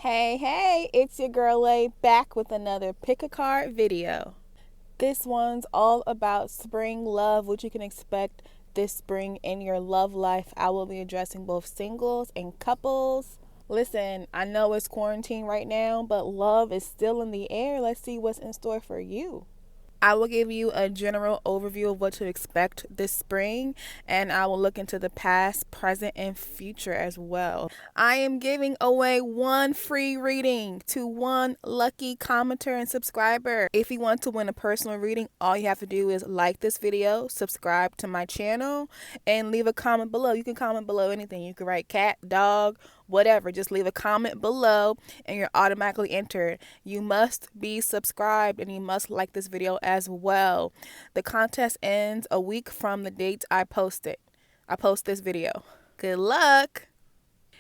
Hey, it's your girl A back with another pick a card video. This one's all about spring love, what you can expect this spring in your love life. I will be addressing both singles and couples. Listen, I know it's quarantine right now, but love is still in the air. Let's see what's in store for you. I will give you a general overview of what to expect this spring, and I will look into the past, present, and future as well. I am giving away one free reading to one lucky commenter and subscriber. If you want to win a personal reading, all you have to do is like this video, subscribe to my channel, and leave a comment below. You can comment below anything. You can write cat, dog, whatever. Just leave a comment below and you're automatically entered. You must be subscribed and you must like this video as well. The contest ends a week from the date I post it. I post this video. Good luck.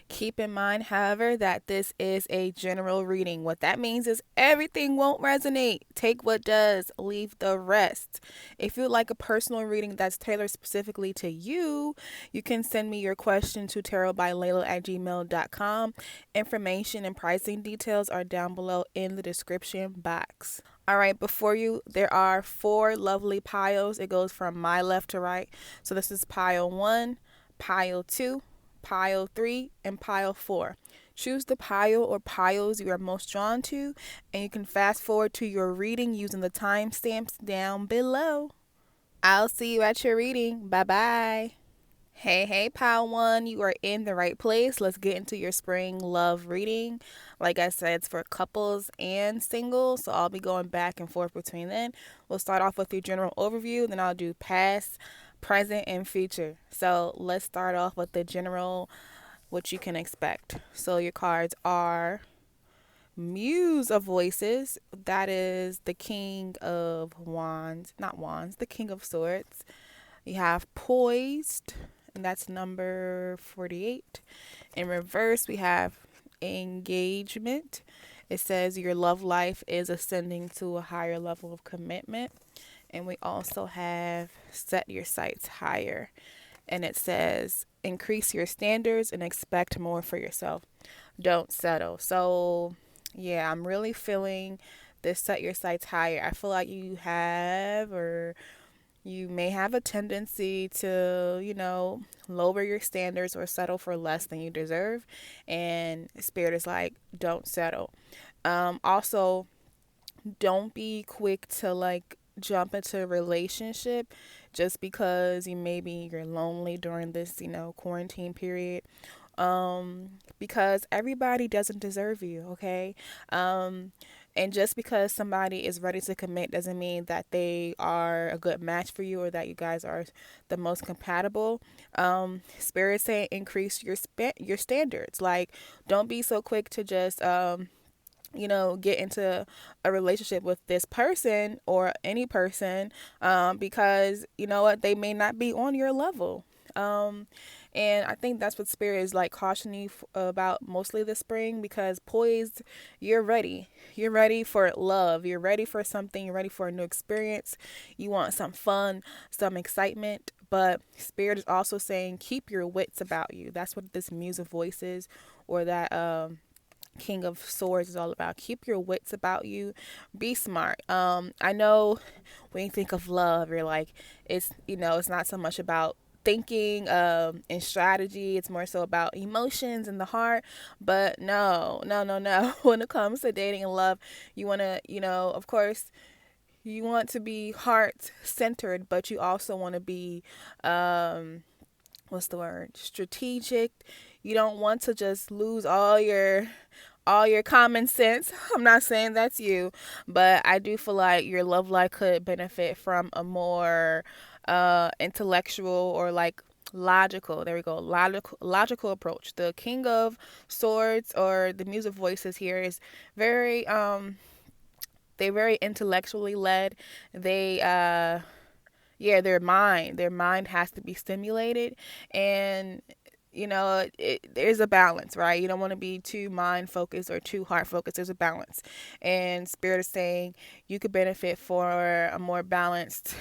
Keep in mind, however, that this is a general reading. What that means is everything won't resonate. Take what does, leave the rest. If you'd like a personal reading that's tailored specifically to you, you can send me your question to tarotbylayla@gmail.com. Information and pricing details are down below in the description box. All right, before you, there are 4 lovely piles. It goes from my left to right. So this is pile 1, pile 2, pile 3, and pile 4. Choose the pile or piles you are most drawn to, and you can fast forward to your reading using the timestamps down below. I'll see you at your reading. Bye bye. Hey, pile 1, you are in the right place. Let's get into your spring love reading. Like I said, it's for couples and singles, so I'll be going back and forth between them. We'll start off with your general overview, then I'll do past, present, and future. So let's start off with the general, what you can expect. So your cards are Muse of Voices. That is the King of Wands, not Wands, the King of Swords. You have Poised, and that's number 48. In reverse, we have Engagement. It says your love life is ascending to a higher level of commitment. And we also have Set Your Sights Higher. And it says increase your standards and expect more for yourself. Don't settle. So, yeah, I'm really feeling this Set Your Sights Higher. I feel like you have, or you may have a tendency to, lower your standards or settle for less than you deserve. And Spirit is like, don't settle. Also, don't be quick to jump into a relationship just because you're lonely during this, quarantine period. Because everybody doesn't deserve you, okay? And just because somebody is ready to commit doesn't mean that they are a good match for you or that you guys are the most compatible. Spirit saying increase your standards. Like, don't be so quick to just get into a relationship with this person or any person, because you know what, they may not be on your level. And I think that's what Spirit is cautioning you about mostly this spring, because poised, you're ready. You're ready for love. You're ready for something. You're ready for a new experience. You want some fun, some excitement. But Spirit is also saying keep your wits about you. That's what this Muse of Voices or that King of Swords is all about. Keep your wits about you. Be smart. I know when you think of love, you're like, it's not so much about thinking and strategy. It's more so about emotions and the heart. But no. When it comes to dating and love, you want to, of course, you want to be heart centered, but you also want to be strategic. You don't want to just lose all your common sense. I'm not saying that's you, but I do feel like your love life could benefit from a more intellectual or logical, there we go, logical approach. The King of Swords or the Muse of Voices here is very they're very intellectually led. They their mind has to be stimulated, and there's a balance, right? You don't want to be too mind focused or too heart focused. There's a balance, and Spirit is saying you could benefit for a more balanced,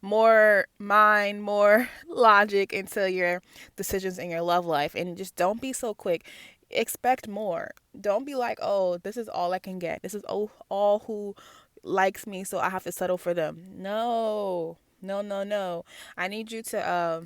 more mind, more logic into your decisions in your love life. And just don't be so quick. expect more. Don't be like, oh, this is all I can get. This is all who likes me, so I have to settle for them. No, no, no, no. I need you to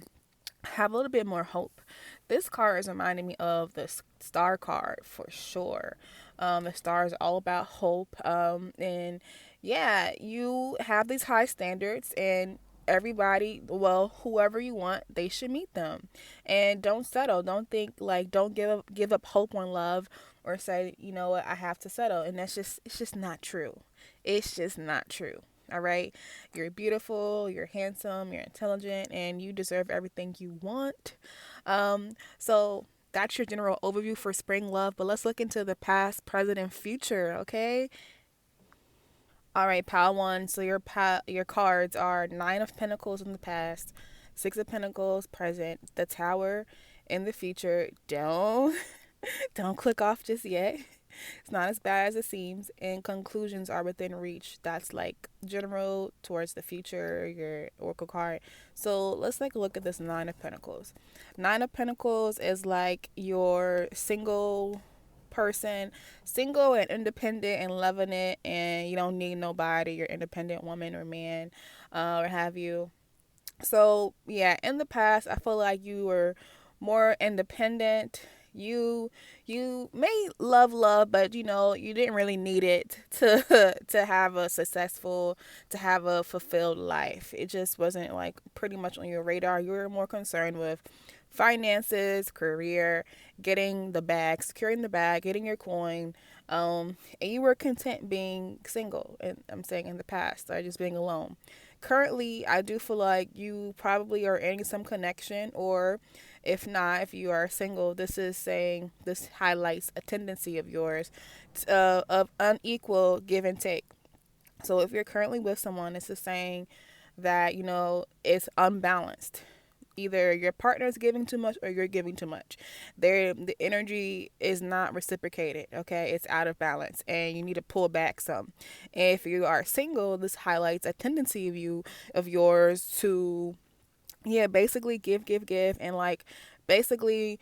have a little bit more hope. This card is reminding me of the star card for sure. The star is all about hope. And yeah, you have these high standards, and everybody, well, whoever you want, they should meet them. And don't settle. Don't think like, don't give up hope on love, or say, you know what, I have to settle. And it's just not true. It's just not true. All right. You're beautiful, you're handsome, you're intelligent, and you deserve everything you want. So that's your general overview for spring love. But let's look into the past, present, and future. Okay. All right, pile one. So your cards are Nine of Pentacles in the past, Six of Pentacles present, the Tower in the future. Don't click off just yet. It's not as bad as it seems, and conclusions are within reach. That's like general towards the future, your oracle card. So let's take a look at this Nine of Pentacles. Nine of Pentacles is like your single person, single and independent and loving it, and you don't need nobody. You're independent woman or man, or have you. So yeah, in the past, I feel like you were more independent. You may love, but you didn't really need it to have a successful, to have a fulfilled life. It just wasn't like pretty much on your radar. You were more concerned with finances, career, getting the bag, securing the bag, getting your coin, and you were content being single. And I'm saying in the past, or just being alone. Currently, I do feel like you probably are in some connection, or if not, if you are single, this highlights a tendency of yours of unequal give and take. So if you're currently with someone, this is saying that, it's unbalanced. Either your partner is giving too much or you're giving too much. The energy is not reciprocated, okay? It's out of balance and you need to pull back some. And if you are single, this highlights a tendency of yours to, yeah, basically give, and like basically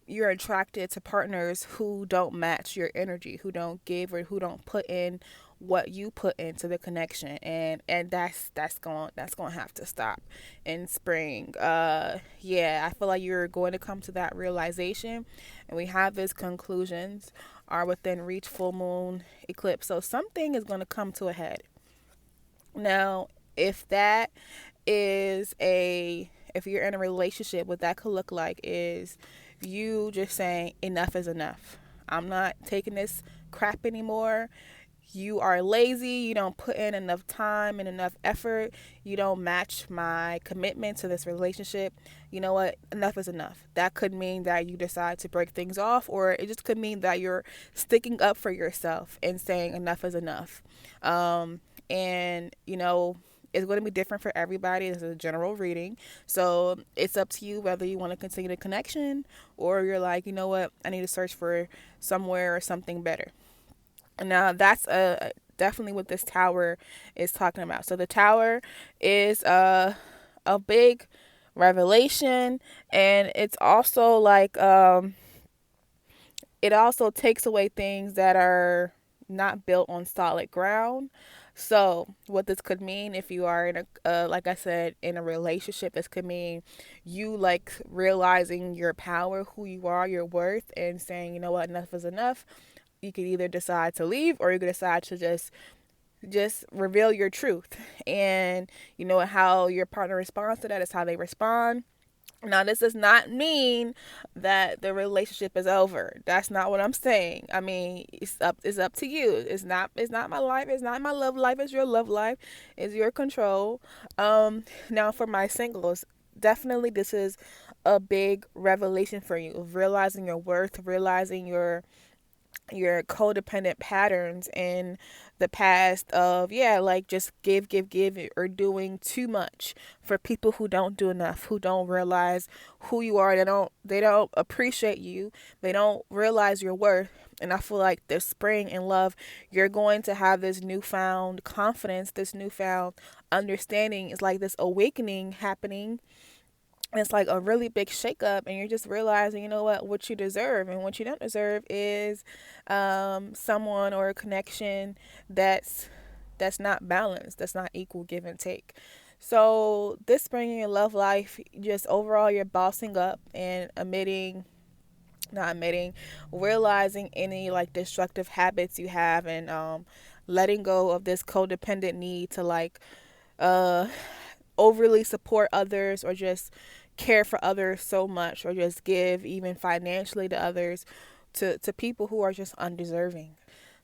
you're attracted to partners who don't match your energy, who don't give, or who don't put in what you put into the connection, and that's going to have to stop in spring. Yeah, I feel like you're going to come to that realization, and we have these conclusions are within reach, full moon, eclipse. So something is going to come to a head. Now, if that is if you're in a relationship, what that could look like is you just saying enough is enough. I'm not taking this crap anymore. You are lazy. You don't put in enough time and enough effort. You don't match my commitment to this relationship. You know what? Enough is enough. That could mean that you decide to break things off, or it just could mean that you're sticking up for yourself and saying enough is enough. And it's going to be different for everybody. This is a general reading, so it's up to you whether you want to continue the connection, or you're like, you know what, I need to search for somewhere or something better. Now that's definitely what this tower is talking about. So the tower is a big revelation, and it's also like it also takes away things that are not built on solid ground. So what this could mean, if you are in like I said, in a relationship, this could mean you like realizing your power, who you are, your worth, and saying, you know what, enough is enough. You could either decide to leave, or you could decide to just reveal your truth. And how your partner responds to that is how they respond. Now, this does not mean that the relationship is over. That's not what I'm saying. I mean, it's up to you. It's not my life. It's not my love life. It's your love life. It's your control. Now for my singles, definitely this is a big revelation for you of realizing your worth, realizing your codependent patterns in the past of, yeah, like just give, or doing too much for people who don't do enough, who don't realize who you are. They don't appreciate you. They don't realize your worth. And I feel like this spring in love, you're going to have this newfound confidence, this newfound understanding. It's like this awakening happening, it's like a really big shakeup, and you're just realizing, you know what you deserve, and what you don't deserve is someone or a connection that's not balanced, that's not equal give and take. So this spring in your love life, just overall, you're bossing up and not admitting, realizing any like destructive habits you have, and letting go of this codependent need to like uh overly support others, or just care for others so much, or just give even financially to others, to people who are just undeserving.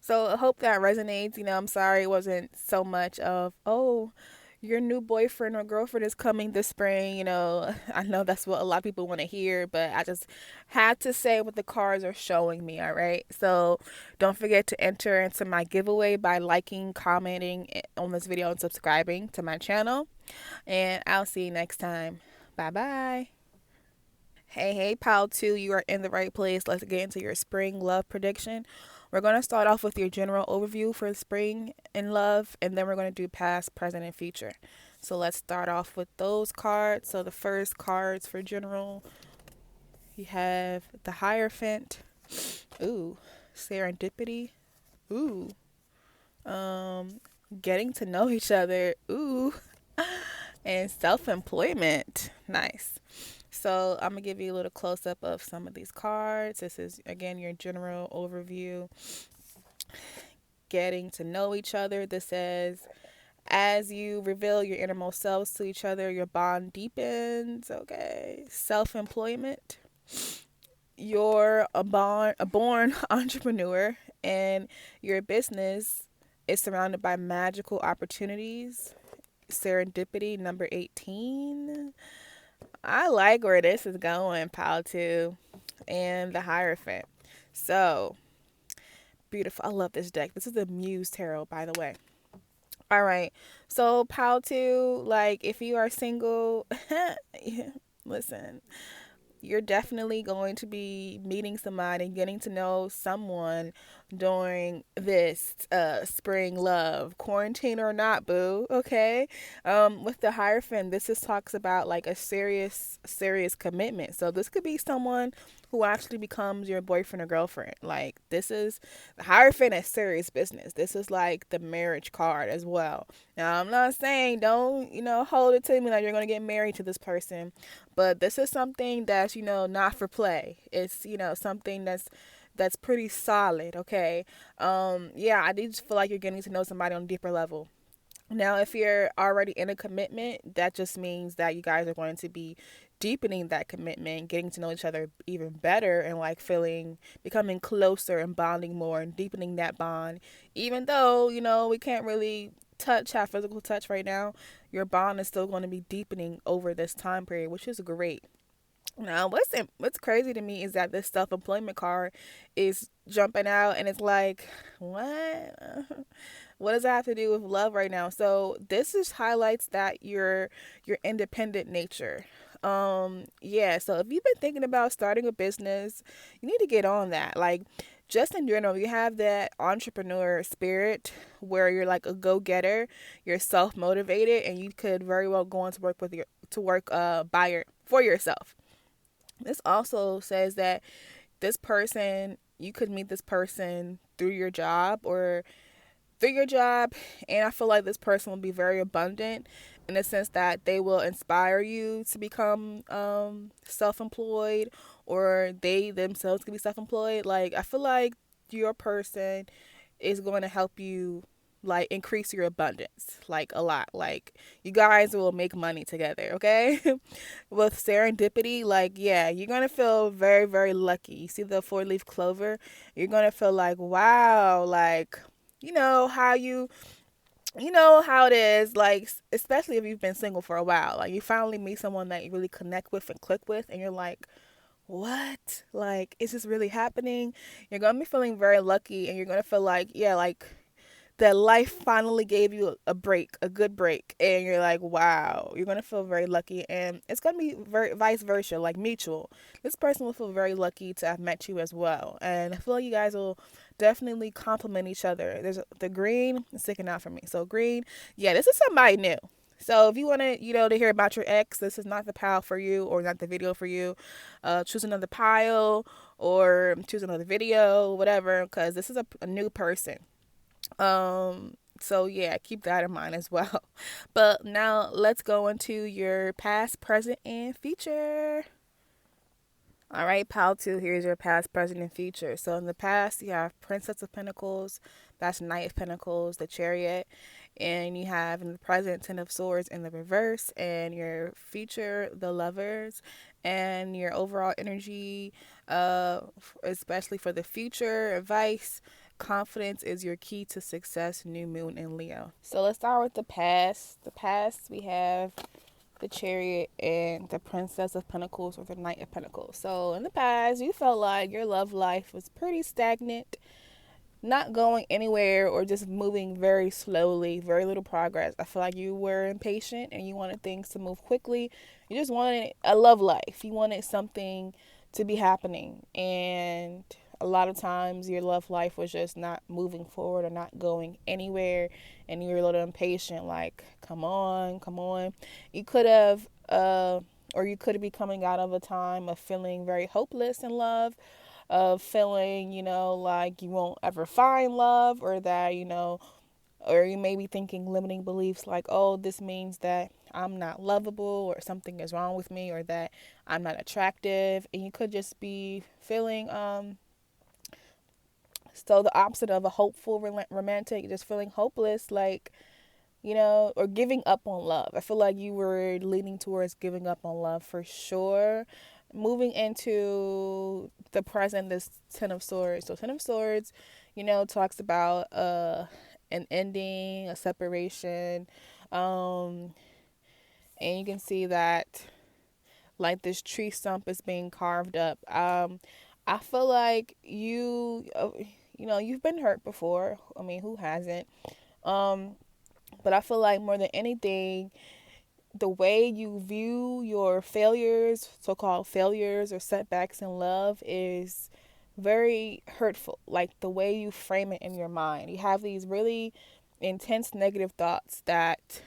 So I hope that resonates. I'm sorry it wasn't so much of, oh, your new boyfriend or girlfriend is coming this spring. I know that's what a lot of people want to hear, but I just had to say what the cards are showing me, all right? So don't forget to enter into my giveaway by liking, commenting on this video, and subscribing to my channel. And I'll see you next time. Bye bye. Hey, pal 2, you are in the right place. Let's get into your spring love prediction. We're going to start off with your general overview for spring in love, and then we're going to do past, present, and future. So let's start off with those cards. So the first cards for general, you have the Hierophant. Ooh, serendipity. Ooh, um, getting to know each other. Ooh, and self-employment. Nice. So I'm gonna give you a little close-up of some of these cards. This is again your general overview. Getting to know each other. This says, as you reveal your innermost selves to each other, your bond deepens. Okay. Self-employment. You're a born entrepreneur, and your business is surrounded by magical opportunities. Serendipity, number 18. I like where this is going, pal 2. And the Hierophant. So, beautiful. I love this deck. This is the Muse Tarot, by the way. All right. So, pal 2, like, if you are single, listen, you're definitely going to be meeting somebody and getting to know someone during this spring love, quarantine or not, boo. Okay. With the Hierophant, this just talks about like a serious commitment. So this could be someone who actually becomes your boyfriend or girlfriend. Like, this is the Hierophant is serious business. This is like the marriage card as well. Now, I'm not saying don't hold it to me like you're gonna get married to this person, but this is something that's not for play. It's something that's pretty solid. Okay. Yeah, I do feel like you're getting to know somebody on a deeper level. Now, if you're already in a commitment, that just means that you guys are going to be deepening that commitment, getting to know each other even better, and like becoming closer and bonding more and deepening that bond. Even though, we can't really have physical touch right now, your bond is still going to be deepening over this time period, which is great. Now, what's crazy to me is that this self-employment card is jumping out, and it's like, what? What does that have to do with love right now? So this just highlights that your independent nature. Yeah, so if you've been thinking about starting a business, you need to get on that. Like, just in general, you have that entrepreneur spirit where you're like a go-getter, you're self-motivated, and you could very well go on to work for yourself. This also says that you could meet this person through your job, and I feel like this person will be very abundant in the sense that they will inspire you to become self-employed, or they themselves can be self-employed. Like, I feel like your person is going to help you like increase your abundance like a lot. Like, you guys will make money together. Okay. With serendipity, like, yeah, you're gonna feel very, very lucky. You see the 4-leaf clover, you're gonna feel like, wow, like, you know how it is, like, especially if you've been single for a while, like, you finally meet someone that you really connect with and click with, and you're like, what, like, is this really happening? You're gonna be feeling very lucky, and you're gonna feel like, yeah, like, that life finally gave you a good break, and you're like, wow, you're gonna feel very lucky, and it's gonna be very vice versa, like mutual. This person will feel very lucky to have met you as well, and I feel like you guys will definitely complement each other. The green is sticking out for me. So green, yeah, this is somebody new. So if you want to, to hear about your ex, this is not the pile for you or not the video for you. Choose another pile or choose another video, whatever, because this is a new person. So yeah, keep that in mind as well. But now let's go into your past, present, and future. All right, pile two, here's your past, present, and future. So in the past, you have Princess of Pentacles, that's Knight of Pentacles, the Chariot, and you have in the present Ten of Swords in the reverse, and your future, the Lovers, and your overall energy, especially for the future advice. Confidence is your key to success, new moon in Leo. So let's start with the past. The past, we have the Chariot and the Princess of Pentacles or the Knight of Pentacles. So in the past, you felt like your love life was pretty stagnant, not going anywhere, or just moving very slowly, very little progress. I feel like you were impatient and you wanted things to move quickly. You just wanted a love life. You wanted something to be happening. And a lot of times your love life was just not moving forward or not going anywhere, and you were a little impatient, like, come on, come on. You could have or you could be coming out of a time of feeling very hopeless in love, of feeling, like you won't ever find love, or that, or you may be thinking limiting beliefs like, oh, this means that I'm not lovable, or something is wrong with me, or that I'm not attractive. And you could just be feeling so the opposite of a hopeful romantic, just feeling hopeless, like, or giving up on love. I feel like you were leaning towards giving up on love for sure. Moving into the present, this Ten of Swords. So Ten of Swords, talks about an ending, a separation. And you can see that, like, this tree stump is being carved up. I feel like you've been hurt before. I mean, who hasn't? But I feel like more than anything, the way you view your failures, so-called failures or setbacks in love, is very hurtful. Like the way you frame it in your mind. You have these really intense negative thoughts that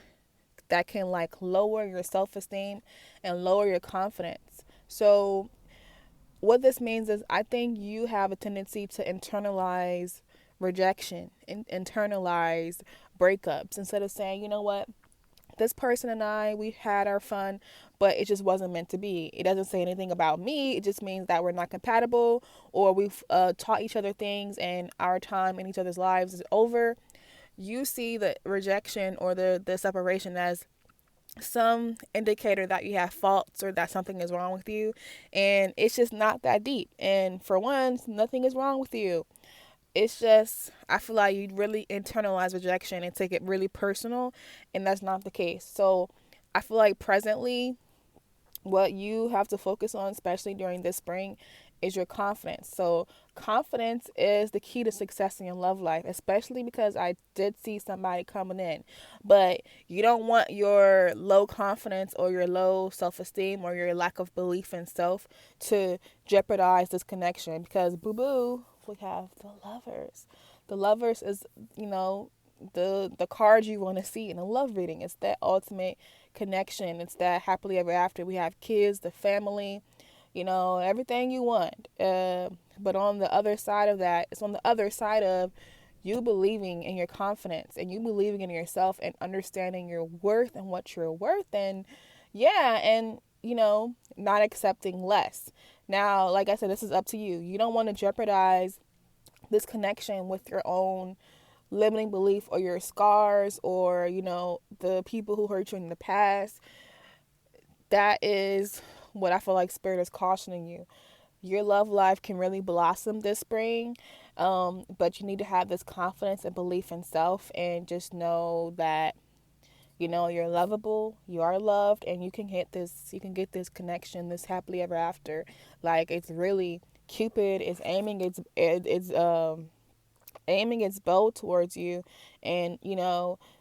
can, like, lower your self-esteem and lower your confidence. So what this means is, I think you have a tendency to internalize rejection and internalize breakups, instead of saying, you know what, this person and I, we had our fun, but it just wasn't meant to be. It doesn't say anything about me. It just means that we're not compatible, or we've taught each other things and our time in each other's lives is over. You see the rejection or the separation as some indicator that you have faults or that something is wrong with you, and it's just not that deep. And for once, nothing is wrong with you. It's just, I feel like you really internalize rejection and take it really personal, and that's not the case. So I feel like presently, what you have to focus on, especially during this spring, is your confidence. So confidence is the key to success in your love life, especially because I did see somebody coming in. But you don't want your low confidence or your low self-esteem or your lack of belief in self to jeopardize this connection, because boo-boo, we have the Lovers. The Lovers is, the card you want to see in a love reading. It's that ultimate connection. It's that happily ever after. We have kids, the family, everything you want. But on the other side of that, it's on the other side of you believing in your confidence and you believing in yourself and understanding your worth and what you're worth. And yeah, and not accepting less. Now, like I said, this is up to you. You don't want to jeopardize this connection with your own limiting belief or your scars, or the people who hurt you in the past. That is what I feel like Spirit is cautioning you. Your love life can really blossom this spring, but you need to have this confidence and belief in self, and just know that you're lovable, you are loved, and you can get this connection, this happily ever after. Like, it's really, Cupid is aiming its bow towards you, and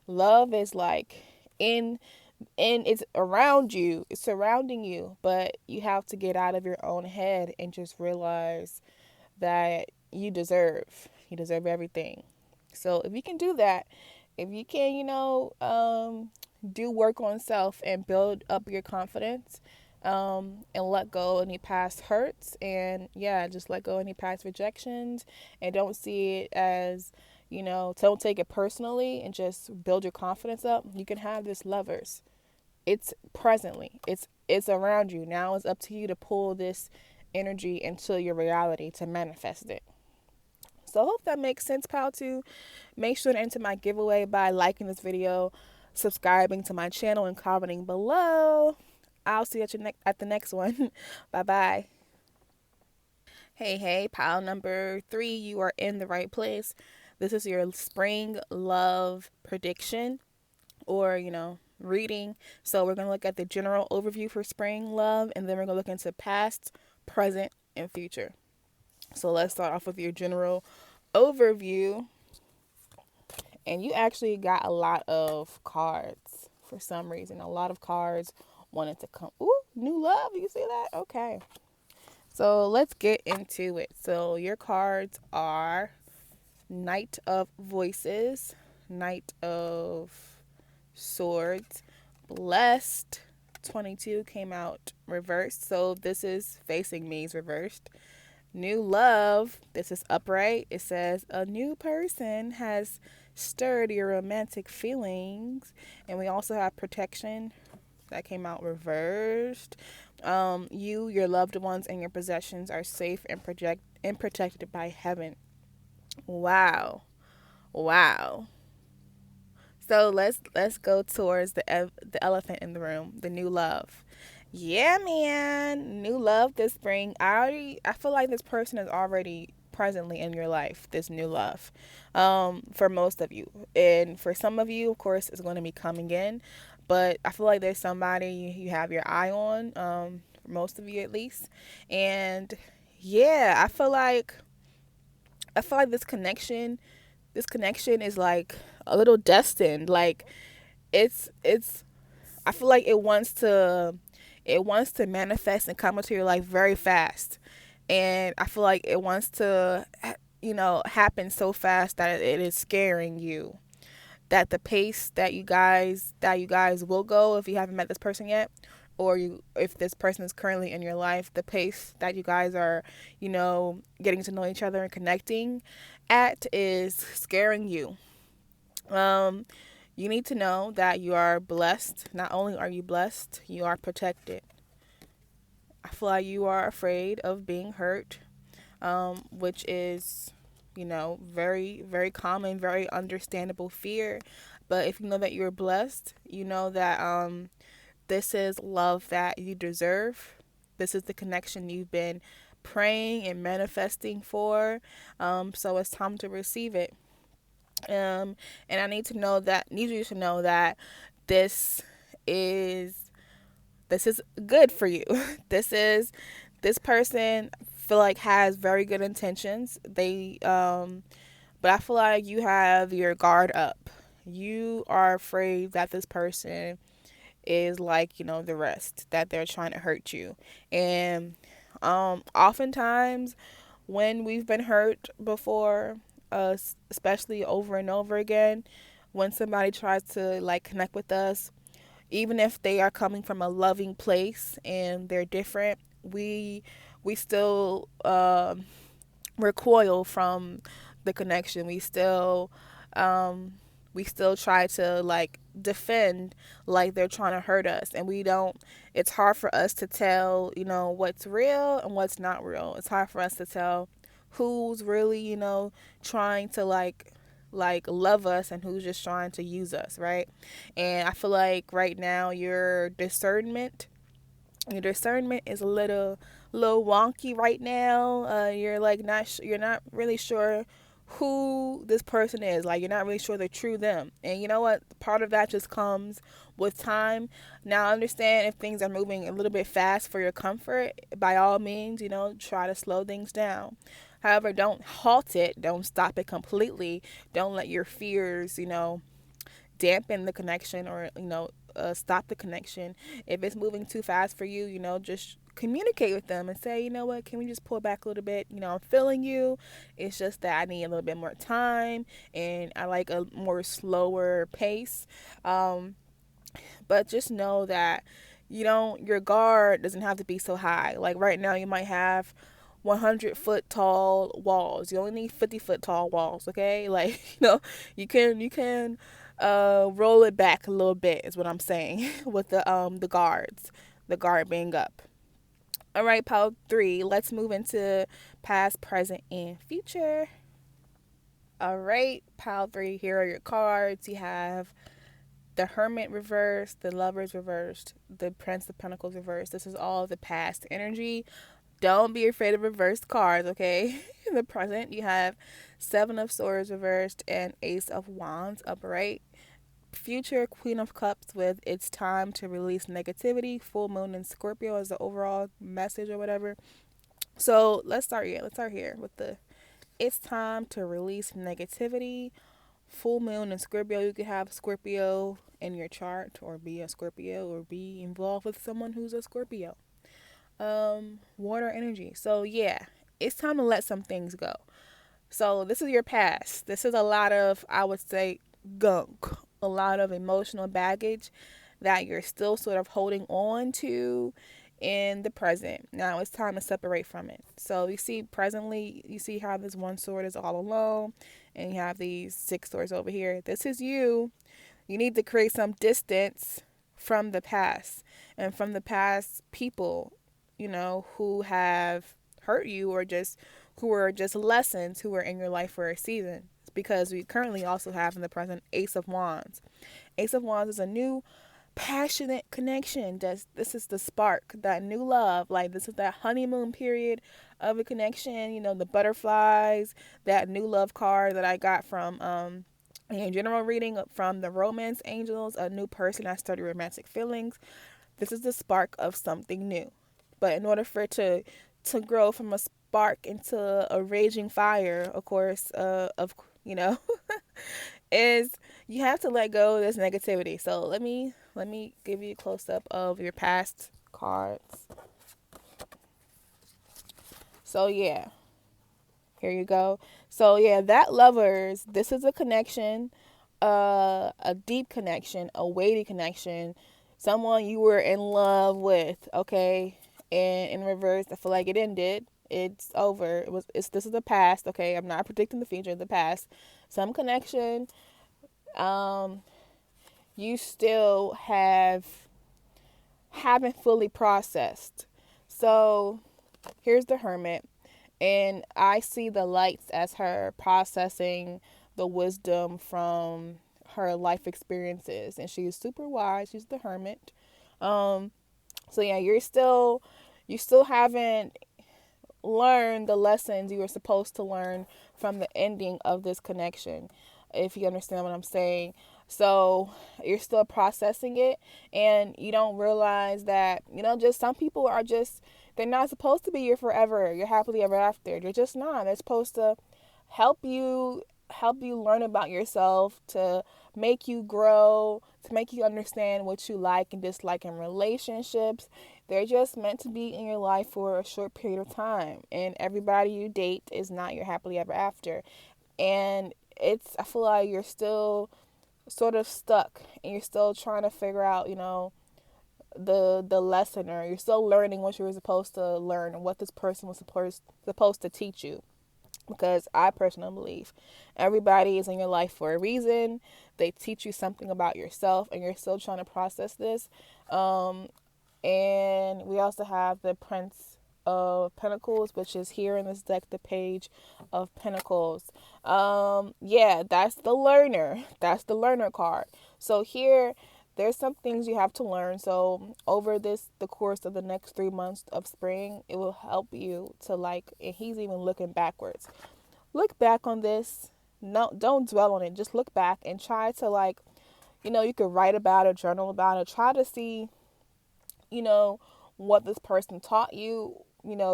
love is like in it's around you, it's surrounding you, but you have to get out of your own head and just realize that you deserve everything. So if you can do that, if you can do work on self and build up your confidence, and let go any past hurts, and yeah, just let go any past rejections, and don't see it as, don't take it personally, and just build your confidence up. You can have this lovers. It's presently. It's around you. Now it's up to you to pull this energy into your reality to manifest it. So I hope that makes sense, pal. To make sure to enter my giveaway by liking this video, subscribing to my channel, and commenting below. I'll see you at the next one. Bye bye. Hey, pile number 3, you are in the right place. This is your spring love prediction, or, reading. So we're going to look at the general overview for spring love, and then we're going to look into past, present, and future. So let's start off with your general overview. And you actually got a lot of cards for some reason. A lot of cards wanted to come. Ooh, new love. You see that? Okay. So let's get into it. So your cards are Knight of Voices, Knight of Swords, Blessed. 22 came out reversed. So this is facing me is reversed. New Love. This is upright. It says a new person has stirred your romantic feelings. And we also have Protection. That came out reversed. You, your loved ones, and your possessions are safe and protected by heaven. Wow. So let's go towards the elephant in the room, the new love. Yeah, man, new love this spring. I feel like this person is already presently in your life. This new love, for most of you, and for some of you, of course, it's going to be coming in. But I feel like there's somebody you have your eye on. For most of you, at least, and yeah, I feel like this connection is like a little destined. Like it's I feel like it wants to manifest and come into your life very fast. And I feel like it wants to happen so fast that it is scaring you. That the pace that you guys will go, if you haven't met this person yet, or if this person is currently in your life, the pace that you guys are, getting to know each other and connecting at is scaring you. Um, you need to know that you are blessed. Not only are you blessed, you are protected. I feel like you are afraid of being hurt, which is, very, very common, very understandable fear. But if you know that you're blessed, you know that this is love that you deserve. This is the connection you've been praying and manifesting for. So it's time to receive it. And I need you to know that this is this is good for you. This person feel like has very good intentions. But I feel like you have your guard up. You are afraid that this person is like, the rest, that they're trying to hurt you. And oftentimes when we've been hurt before, especially over and over again, when somebody tries to like connect with us, even if they are coming from a loving place and they're different, we still recoil from the connection. We still try to like defend, like they're trying to hurt us, and we don't. It's hard for us to tell, what's real and what's not real. It's hard for us to tell who's really, trying to like love us and who's just trying to use us, right? And I feel like right now your discernment is a little wonky right now. You're like you're not really sure who this person is. Like, you're not really sure the true them. And you know what? Part of that just comes with time. Now, I understand if things are moving a little bit fast for your comfort, by all means, try to slow things down. However, don't halt it. Don't stop it completely. Don't let your fears, dampen the connection, or stop the connection. If it's moving too fast for you, just communicate with them and say, you know what, can we just pull back a little bit? I'm feeling you. It's just that I need a little bit more time, and I like a more slower pace. But just know that your guard doesn't have to be so high. Like right now, you might have 100-foot tall walls. You only need 50-foot tall walls, okay? Like, you can roll it back a little bit is what I'm saying with the guard being up. All right, pile 3. Let's move into past, present, and future. All right, pile 3. Here are your cards. You have the Hermit reversed, the Lovers reversed, the Prince of Pentacles reversed. This is all the past energy. Don't be afraid of reversed cards, okay? In the present, you have Seven of Swords reversed and Ace of Wands upright. Future, Queen of Cups with it's time to release negativity. Full Moon in Scorpio as the overall message or whatever. So let's start here. Let's start here with the it's time to release negativity. Full Moon in Scorpio. You could have Scorpio in your chart, or be a Scorpio, or be involved with someone who's a Scorpio. Water energy. So yeah, it's time to let some things go. So this is your past. This is a lot of, I would say, gunk, a lot of emotional baggage that you're still sort of holding on to in the present. Now it's time to separate from it. So you see presently, you see how this one sword is all alone and you have these 6 swords over here. This is you. You need to create some distance from the past and from the past people, who have hurt you, or just who are just lessons, who are in your life for a season. Because we currently also have in the present Ace of Wands. Ace of Wands is a new passionate connection. This is the spark, that new love. Like, this is that honeymoon period of a connection. The butterflies, that new love card that I got from in general reading from the romance angels, a new person that started romantic feelings. This is the spark of something new. But in order for it to grow from a spark into a raging fire, of course, is you have to let go of this negativity. So let me give you a close up of your past cards. So yeah, here you go. So yeah, that Lovers, this is a connection, a deep connection, a weighty connection, someone you were in love with, okay? And in reverse, I feel like it ended. It's over. This is the past, okay? I'm not predicting the future, the past. Some connection, you still haven't fully processed. So here's the Hermit, and I see the lights as her processing the wisdom from her life experiences, and she's super wise. She's the Hermit. So yeah, you still haven't learned the lessons you were supposed to learn from the ending of this connection, if you understand what I'm saying. So you're still processing it, and you don't realize that, just some people are just, they're not supposed to be your forever, your happily ever after. They're just not. They're supposed to help you learn about yourself, to make you grow, to make you understand what you like and dislike in relationships. They're just meant to be in your life for a short period of time, and everybody you date is not your happily ever after. And I feel like you're still sort of stuck, and you're still trying to figure out, the lesson, or you're still learning what you were supposed to learn and what this person was supposed to teach you. Because I personally believe everybody is in your life for a reason. They teach you something about yourself, and you're still trying to process this. And we also have the Prince of Pentacles, which is here in this deck, the Page of Pentacles. Yeah, that's the learner. That's the learner card. So here, there's some things you have to learn. So over the course of the next 3 months of spring, it will help you to and he's even looking backwards. Look back on this. No, don't dwell on it. Just look back and try to you could write about it, journal about it. Try to see, what this person taught you.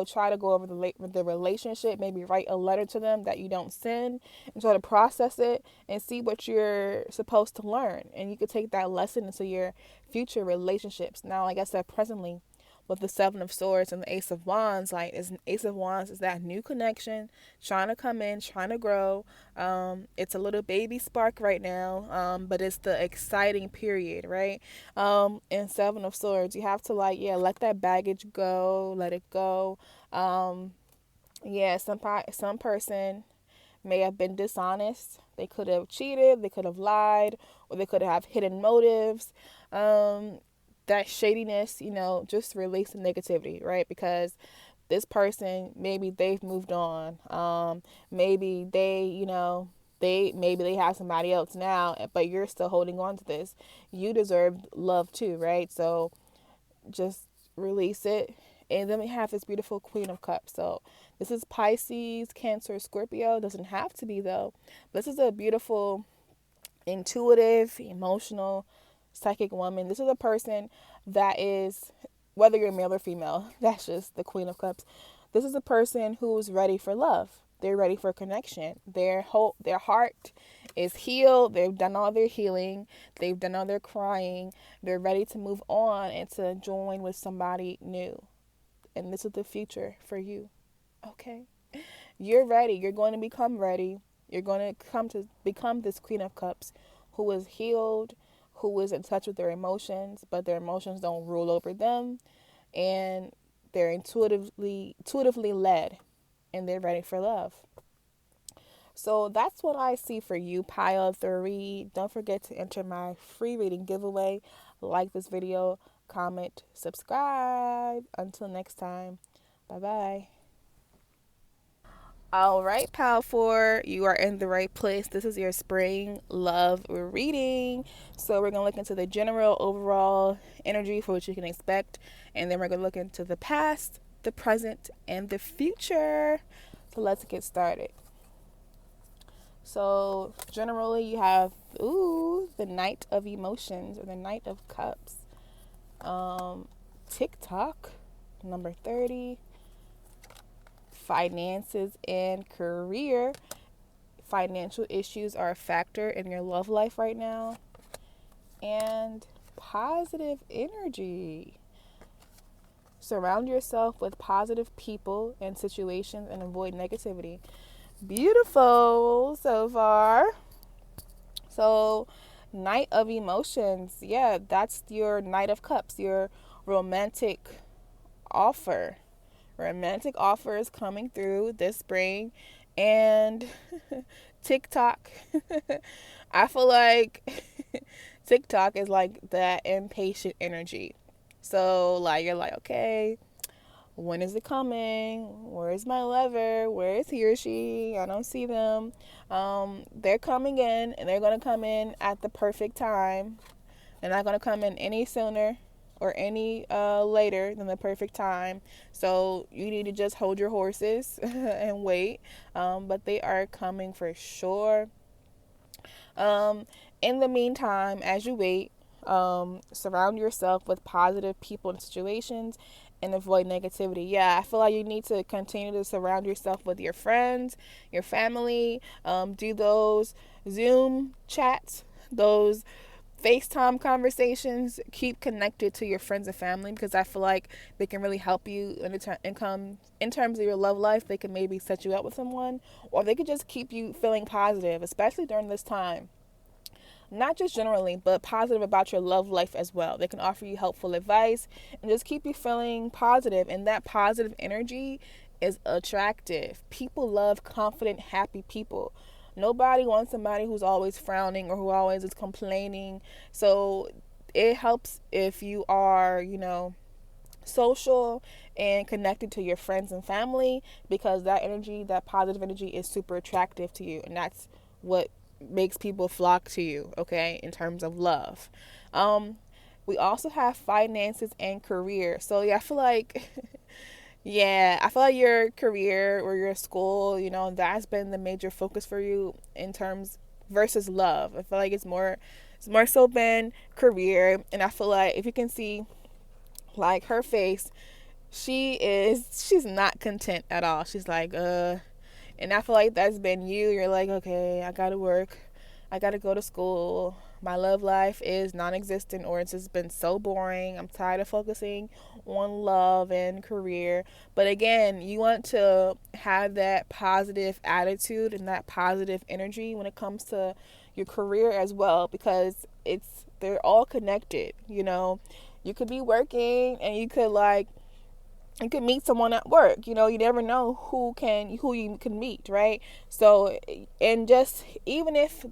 Try to go over the relationship, maybe write a letter to them that you don't send, and try to process it and see what you're supposed to learn. And you could take that lesson into your future relationships. Now, like I said, presently, with the Seven of Swords and the Ace of Wands. Like, Ace of Wands is that new connection trying to come in, trying to grow. It's a little baby spark right now, but it's the exciting period, right? And Seven of Swords, you have to, like, yeah, let that baggage go, let it go. Yeah, some person may have been dishonest. They could have cheated, they could have lied, or they could have hidden motives. That shadiness, just release the negativity, right? Because this person, maybe they've moved on. Maybe they have somebody else now, but you're still holding on to this. You deserve love too, right? So just release it. And then we have this beautiful Queen of Cups. So this is Pisces, Cancer, Scorpio. Doesn't have to be though. This is a beautiful, intuitive, emotional, psychic woman. This is a person that is, whether you're male or female, that's just the Queen of Cups. This is a person who's ready for love. They're ready for connection. Their heart is healed. They've done all their healing. They've done all their crying. They're ready to move on and to join with somebody new. And this is the future for you. Okay? You're ready. You're going to become ready. You're going to come to become this Queen of Cups who is healed, who is in touch with their emotions, but their emotions don't rule over them, and they're intuitively led, and they're ready for love. So that's what I see for you, pile 3. Don't forget to enter my free reading giveaway. Like this video, comment, subscribe. Until next time, bye-bye. All right, Pal 4, you are in the right place. This is your spring love reading. So we're going to look into the general overall energy for what you can expect. And then we're going to look into the past, the present, and the future. So let's get started. So generally you have, the Knight of Emotions, or the Knight of Cups. TikTok, number 30. Finances and career. Financial issues are a factor in your love life right now. And positive energy. Surround yourself with positive people and situations and avoid negativity. Beautiful so far. So, Knight of Emotions. Yeah, that's your Knight of Cups, your romantic offer. Romantic offers coming through this spring. And TikTok. I feel like TikTok is like that impatient energy. So like you're like, okay, when is it coming? Where is my lover? Where is he or she? I don't see them. They're coming in, and they're going to come in at the perfect time. They're not going to come in any sooner or any later than the perfect time. So you need to just hold your horses and wait. But they are coming for sure. In the meantime, as you wait, surround yourself with positive people and situations and avoid negativity. Yeah, I feel like you need to continue to surround yourself with your friends, your family. Do those Zoom chats, those FaceTime conversations. Keep connected to your friends and family, because I feel like they can really help you in terms of your love life. They can maybe set you up with someone, or they could just keep you feeling positive, especially during this time. Not just generally, but positive about your love life as well. They can offer you helpful advice and just keep you feeling positive. And that positive energy is attractive. People love confident, happy people. Nobody wants somebody who's always frowning or who always is complaining. So it helps if you are, social and connected to your friends and family, because that energy, that positive energy, is super attractive to you. And that's what makes people flock to you, okay, in terms of love. We also have finances and career. So yeah, I feel like your career or your school, that's been the major focus for you in terms versus love. I feel like it's more so been career. And I feel like if you can see like her face, she's not content at all. She's like, and I feel like that's been you. You're like, okay, I gotta work. I got to go to school. My love life is non-existent, or it's just been so boring. I'm tired of focusing on love and career. But again, you want to have that positive attitude and that positive energy when it comes to your career as well, because they're all connected. You could be working and you could meet someone at work. You never know who you can meet, right? So, and just even if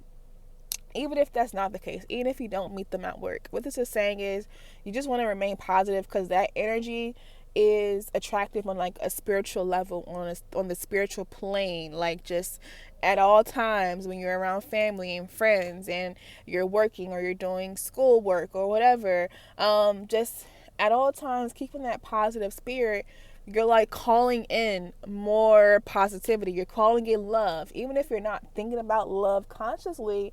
that's not the case, even if you don't meet them at work, what this is saying is you just want to remain positive, because that energy is attractive on like a spiritual level, on the spiritual plane, like just at all times when you're around family and friends and you're working or you're doing schoolwork or whatever. Just at all times keeping that positive spirit. You're like calling in more positivity. You're calling in love, even if you're not thinking about love consciously.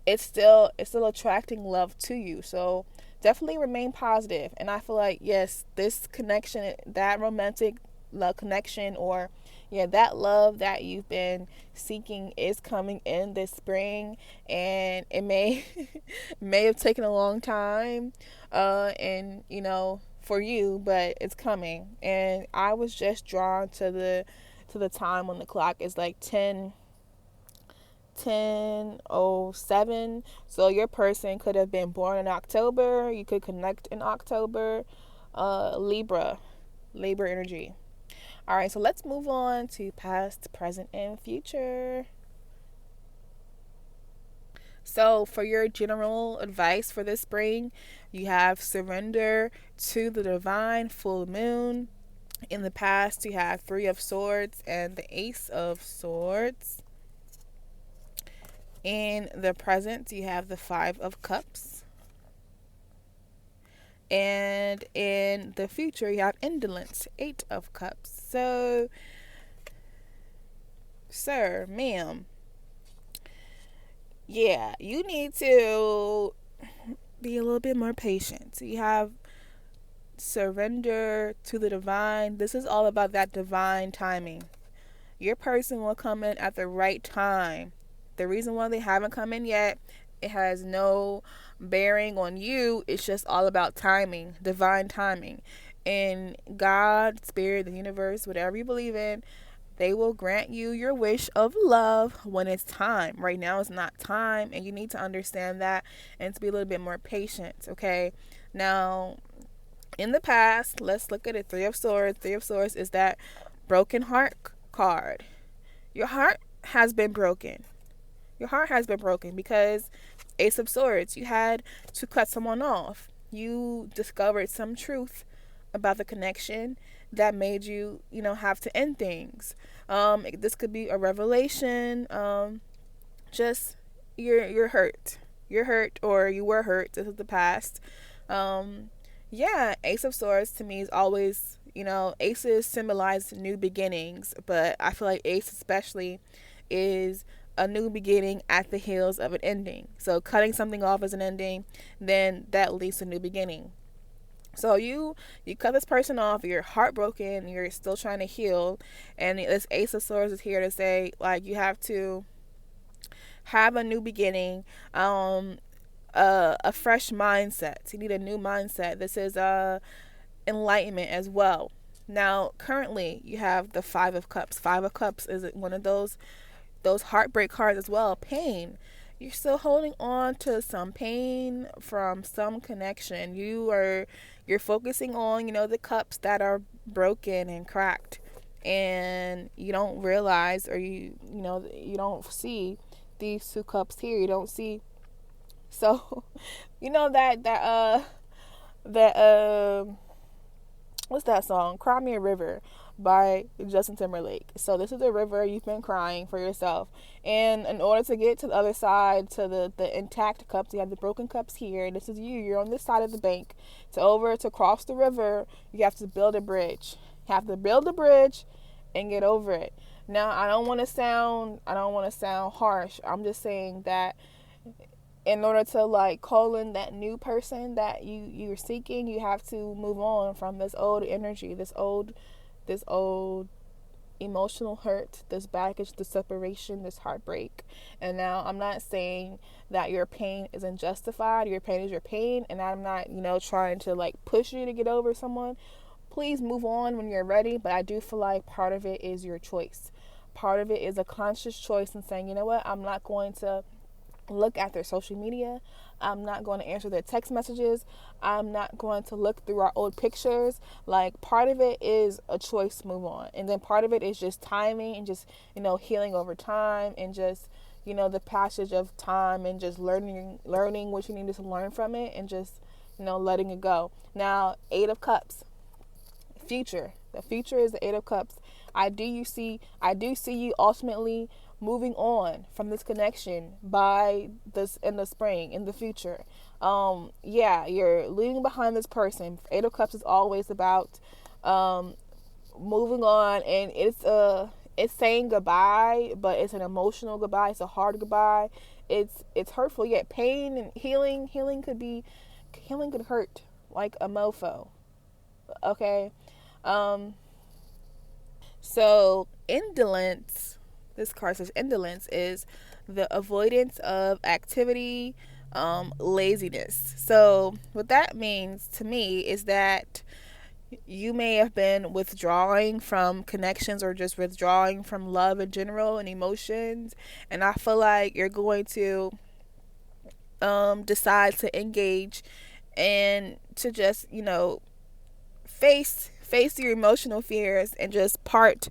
It's still attracting love to you. So definitely remain positive. And I feel like, yes, this connection, that romantic love connection, or yeah, that love that you've been seeking is coming in this spring. And it may may have taken a long time, and for you, but it's coming. And I was just drawn to the time on the clock. It's like 10:07. So your person could have been born in October. You could connect in October. Libra energy. All right, so let's move on to past, present, and future. So for your general advice for this spring, you have surrender to the divine full moon. In the past, you have Three of Swords and the Ace of Swords. In the present, you have the Five of Cups. And in the future, you have indolence, Eight of Cups. So, sir, ma'am, yeah, you need to be a little bit more patient. So you have surrender to the divine. This is all about that divine timing. Your person will come in at the right time. The reason why they haven't come in yet, it has no bearing on you. It's just all about timing, divine timing. And God, Spirit, the universe, whatever you believe in, they will grant you your wish of love when it's time. Right now is not time, and you need to understand that and to be a little bit more patient, okay? Now, in the past, let's look at it. Three of Swords. Three of Swords is that broken heart card. Your heart has been broken. Your heart has been broken because Ace of Swords, you had to cut someone off. You discovered some truth about the connection that made you, have to end things. This could be a revelation. Just you're hurt. You're hurt, or you were hurt. This is the past. Yeah, Ace of Swords to me is always, aces symbolize new beginnings, but I feel like Ace especially is a new beginning at the heels of an ending. So cutting something off as an ending, then that leads to a new beginning. So you cut this person off, you're heartbroken, you're still trying to heal, and this Ace of Swords is here to say, like, you have to have a new beginning, a fresh mindset. You need a new mindset. This is enlightenment as well. Now, currently, you have the Five of Cups. Five of Cups is one of those heartbreak cards as well. Pain. You're still holding on to some pain from some connection. You're focusing on, the cups that are broken and cracked, and you don't realize, or you don't see these two cups here. You don't see. So, what's that song? Cry Me a River by Justin Timberlake. So this is the river you've been crying for yourself. And in order to get to the other side, to the intact cups, you have the broken cups here. This is you. You're on this side of the bank. To cross the river, you have to build a bridge. You have to build a bridge and get over it. Now, I don't want to sound harsh. I'm just saying that in order to call in that new person that you're seeking, you have to move on from this old energy, this old emotional hurt, this baggage, this separation, this heartbreak. And now I'm not saying that your pain isn't justified. Your pain is your pain, and I'm not, trying to like push you to get over someone. Please move on when you're ready, but I do feel like part of it is your choice. Part of it is a conscious choice in saying, you know what, I'm not going to look at their social media. I'm not going to answer their text messages. I'm not going to look through our old pictures. Like, part of it is a choice to move on. And then part of it is just timing and just, healing over time and just, the passage of time and just learning what you need to learn from it and just, letting it go. Now, Eight of Cups, future. The future is the Eight of Cups. I do see you ultimately moving on from this connection by this in the spring, in the future. You're leaving behind this person. Eight of Cups is always about moving on, and it's saying goodbye, but it's an emotional goodbye. It's a hard goodbye. It's hurtful, yet pain and healing could hurt like a mofo. Okay. So indolence, this card says indolence is the avoidance of activity, laziness. So what that means to me is that you may have been withdrawing from connections or just withdrawing from love in general and emotions, and I feel like you're going to decide to engage and to just face your emotional fears and just part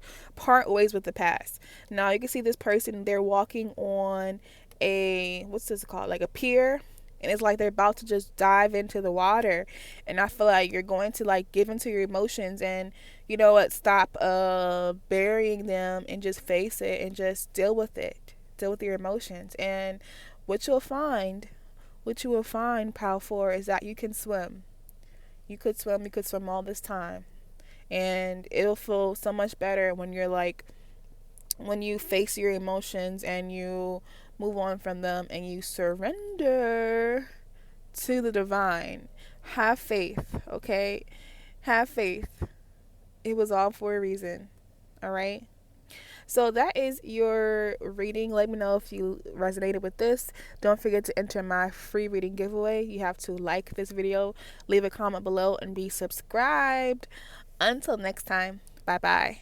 ways with the past. Now you can see this person, they're walking on a, what's this called, like a pier, and it's like they're about to just dive into the water, and I feel like you're going to like give into your emotions and stop burying them and just face it and just deal with your emotions. And what you will find, Pal 4, is that you can swim. You could swim all this time. And it'll feel so much better when when you face your emotions and you move on from them and you surrender to the divine. Have faith, okay? Have faith. It was all for a reason. All right? So that is your reading. Let me know if you resonated with this. Don't forget to enter my free reading giveaway. You have to like this video, leave a comment below, and be subscribed. Until next time, bye-bye.